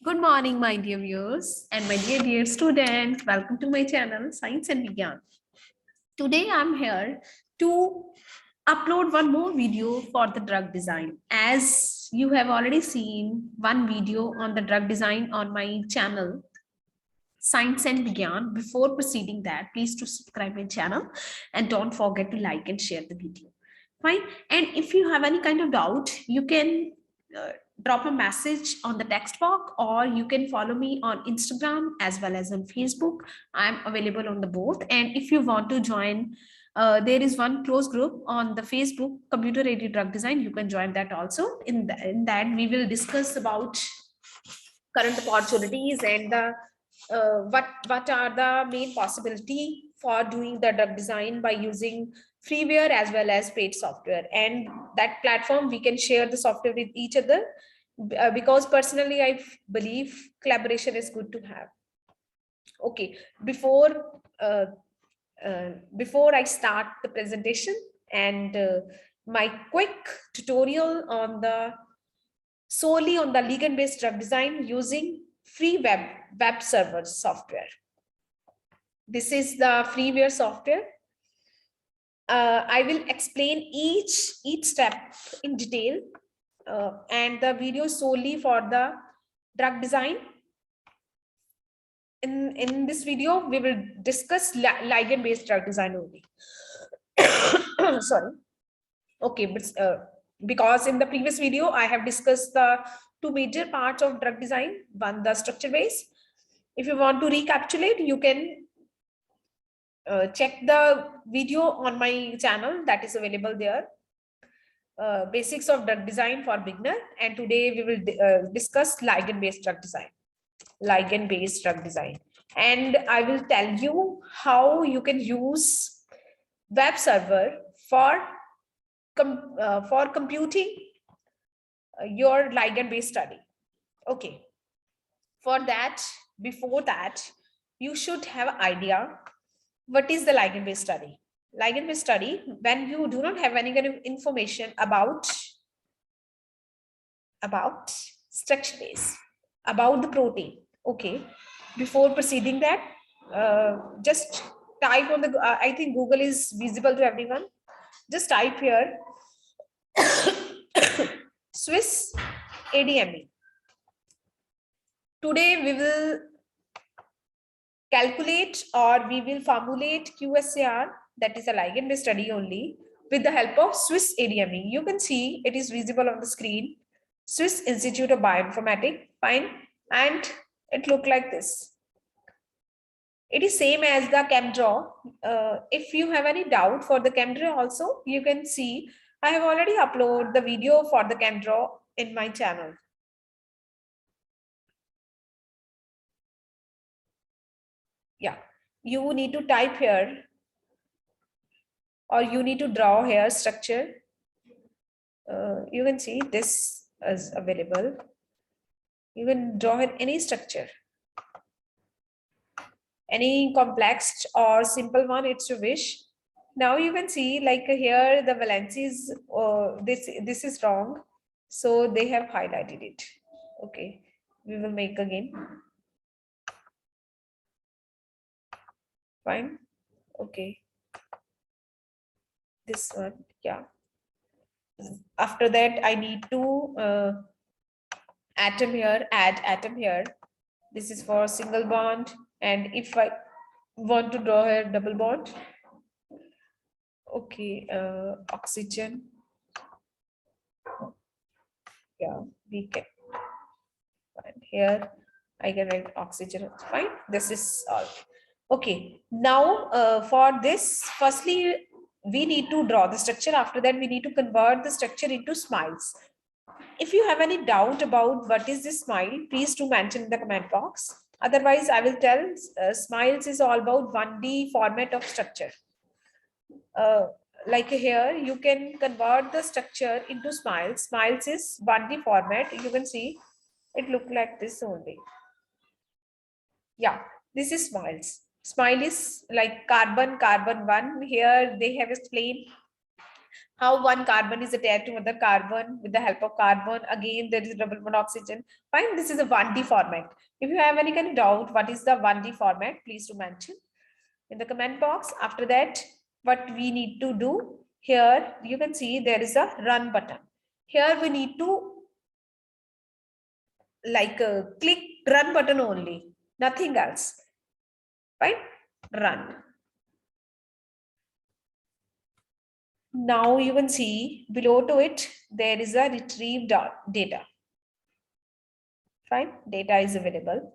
Good morning, my dear viewers and my dear student. Welcome to my channel, Science and Vigyan. Today, I'm here to upload one more video for the drug design. As you have already seen one video on the drug design on my channel, Science and Vigyan. Before proceeding that, please to subscribe my channel and don't forget to like and share the video. Fine. And if you have any kind of doubt, you can drop a message on the text box, or you can follow me on Instagram as well as on Facebook. I'm available on the both. And if you want to join, there is one close group on the Facebook, Computer Aided Drug Design. You can join that also. In that, we will discuss about current opportunities and the what are the main possibility for doing the drug design by using freeware as well as paid software. And that platform we can share the software with each other, because personally I believe collaboration is good to have. Okay, before I start the presentation and my quick tutorial on the solely on the ligand based drug design using free web server software. This is the freeware software. I will explain each step in detail, and the video solely for the drug design. In this video, we will discuss ligand based drug design only. Sorry. Okay, but because in the previous video I have discussed the two major parts of drug design. One, the structure base. If you want to recapitulate, you can check the video on my channel that is available there. Basics of drug design for beginner, and today we will discuss ligand based drug design. Ligand based drug design, and I will tell you how you can use web server for computing your ligand based study. Okay, for that, before that, you should have an idea what is the ligand based study. Ligand based study, when you do not have any kind of information about structure base, about the protein. Okay, before proceeding that, just type on the I think Google is visible to everyone. Just type here Swiss ADME. Today we will calculate, or we will formulate QSAR, that is a ligand based study only, with the help of Swiss ADME. You can see it is visible on the screen. Swiss Institute of Bioinformatics, fine, and it look like this. It is same as the ChemDraw. If you have any doubt for the ChemDraw also, you can see I have already uploaded the video for the ChemDraw in my channel. Yeah, you need to type here, or you need to draw here structure. You can see this is available. You can draw here any structure, any complex or simple one, it's your wish. Now you can see like here the valencies, this is wrong, so they have highlighted it. Okay, we will make again. Fine. Okay, this one, yeah. After that I need to atom here, add atom here. This is for single bond, and if I want to draw here double bond, okay, oxygen, yeah, we can find here. I can write oxygen, fine. This is all. Okay, now for this, firstly we need to draw the structure. After that we need to convert the structure into smiles. If you have any doubt about what is this smile, please do mention in the comment box. Otherwise I will tell smiles is all about 1D format of structure. Like here you can convert the structure into smiles. Smiles is 1D format. You can see it look like this only. Yeah, this is smiles. Smile is like carbon 1. Here they have explained How one carbon is attached to another carbon with the help of carbon. Again, there is double bond oxygen. Fine, this is a 1D format. If you have any kind of doubt, what is the 1D format, please do mention in the comment box. After that, what we need to do here, you can see there is a run button. Here we need to click run button only, nothing else. Right? Run. Now you can see below to it, there is a retrieve data. Fine, data is available.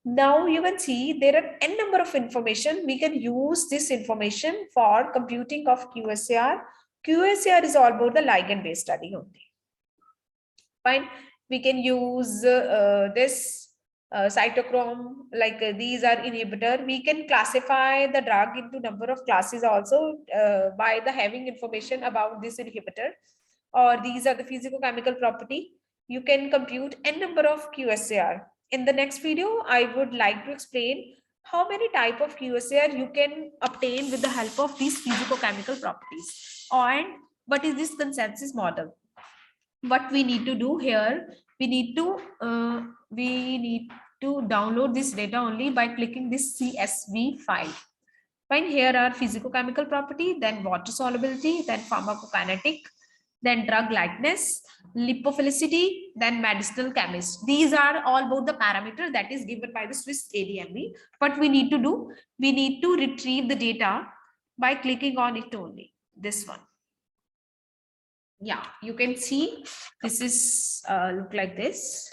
Now you can see there are n number of information. We can use this information for computing of QSAR. QSAR is all about the ligand-based study only. Fine, we can use this cytochrome, these are inhibitor. We can classify the drug into number of classes also by the having information about this inhibitor, or these are the physicochemical property. You can compute n number of QSAR. In the next video, I would like to explain how many type of QSAR you can obtain with the help of these physicochemical properties, and what is this consensus model. What we need to do here, we need to download this data only by clicking this CSV file. Fine, here are physicochemical property, then water solubility, then pharmacokinetic, then drug likeness, lipophilicity, then medicinal chemist. These are all both the parameters that is given by the Swiss ADME. What we need to do, we need to retrieve the data by clicking on it only, this one. Yeah, you can see this is look like this.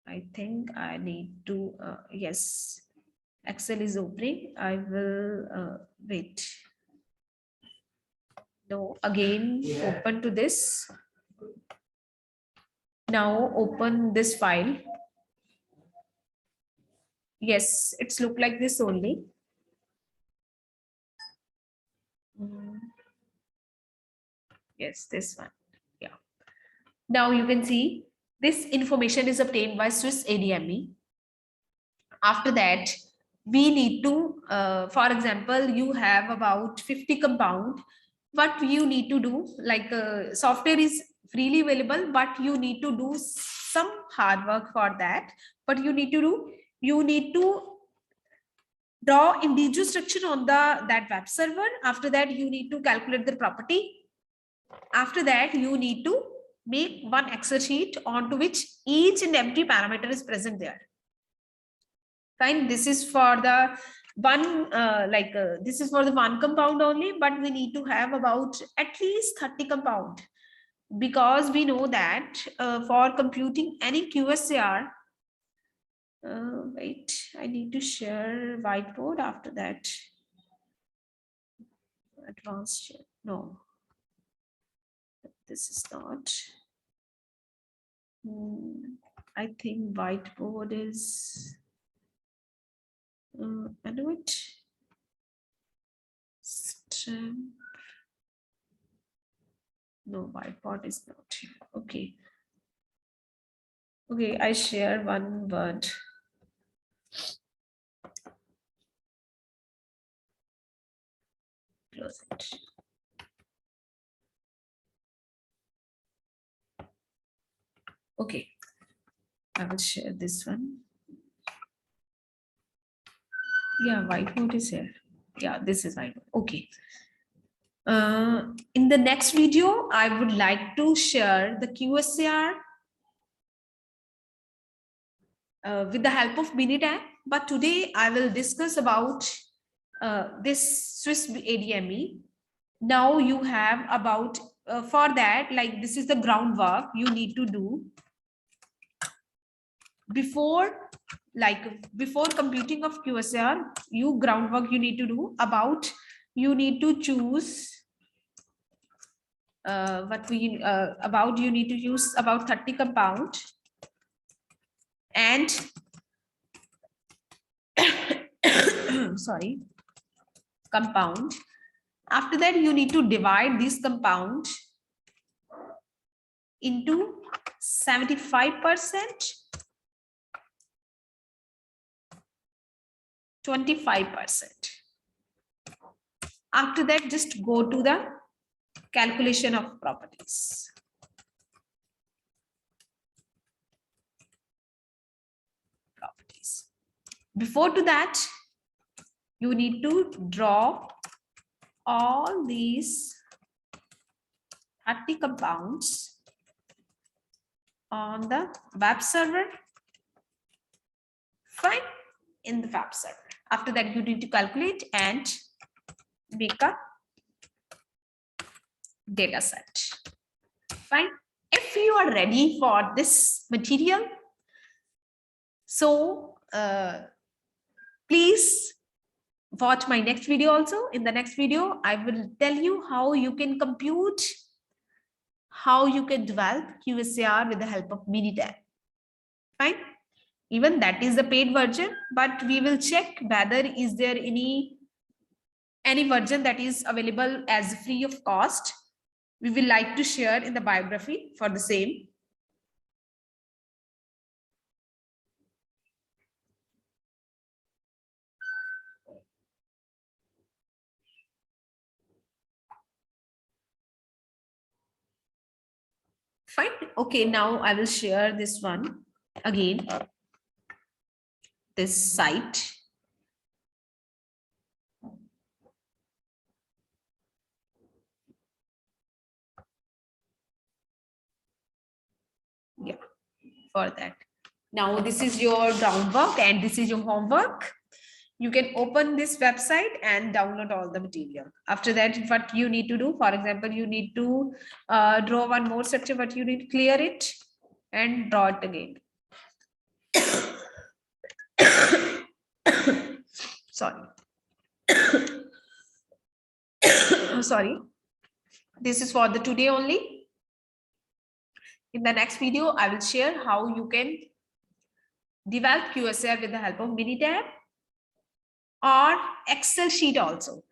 I think I need to yes, Excel is opening. I will wait. No, again open to this. Now open this file. Yes, it's look like this only. Yes, this one. Yeah. Now you can see this information is obtained by Swiss ADME. After that, we need to, for example, you have about 50 compound. What you need to do, software is freely available, but you need to do some hard work for that. What you need to do, you need to draw individual structure on that web server. After that, you need to calculate the property. After that, you need to make one Excel sheet onto which each and every parameter is present there. Fine, this is for the one this is for the one compound only, but we need to have about at least 30 compound, because we know that for computing any QSAR, wait, I need to share whiteboard. After that, advanced share. No, this is not. I think whiteboard is anyway. No, whiteboard is not here. Okay. Okay, I share one word. Close it. Okay, I will share this one. Yeah, whiteboard is here. Yeah, this is whiteboard. Okay. In the next video, I would like to share the QSAR with the help of Minitab. But today I will discuss about this Swiss ADME. Now you have about, for that, like this is the groundwork you need to do before computing of QSAR. Groundwork you need to do about, you need to choose you need to use about 30 compound and sorry, compound. After that, you need to divide this compound into 75%, 25%. After that, just go to the calculation of properties. Before to that, you need to draw all these 30 compounds on the web server. Fine, in the web server. After that, you need to calculate and make a data set. Fine. If you are ready for this material, so please watch my next video also. In the next video, I will tell you how you can compute, how you can develop QSAR with the help of Minitab. Fine. Even that is the paid version, but we will check whether is there any version that is available as free of cost. We will like to share in the biography for the same. Fine. Okay, now I will share this one again. This site. Yeah, for that. Now this is your groundwork and this is your homework. You can open this website and download all the material. After that, what you need to do, for example, you need to draw one more structure, but you need to clear it and draw it again. Sorry. Sorry. This is for the today only. In the next video, I will share how you can develop QSAR with the help of Minitab or Excel sheet also.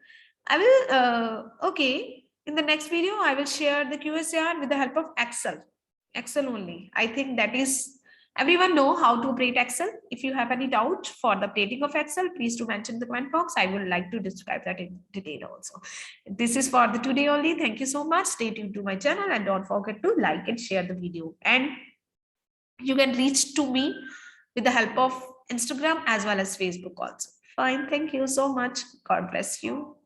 I will, okay, in the next video, I will share the QSAR with the help of Excel only. I think that is, everyone know how to operate Excel. If you have any doubt for the operating of Excel, please do mention in the comment box. I would like to describe that in detail also. This is for the today only. Thank you so much. Stay tuned to my channel and don't forget to like and share the video. And you can reach to me with the help of Instagram as well as Facebook also. Fine. Thank you so much. God bless you.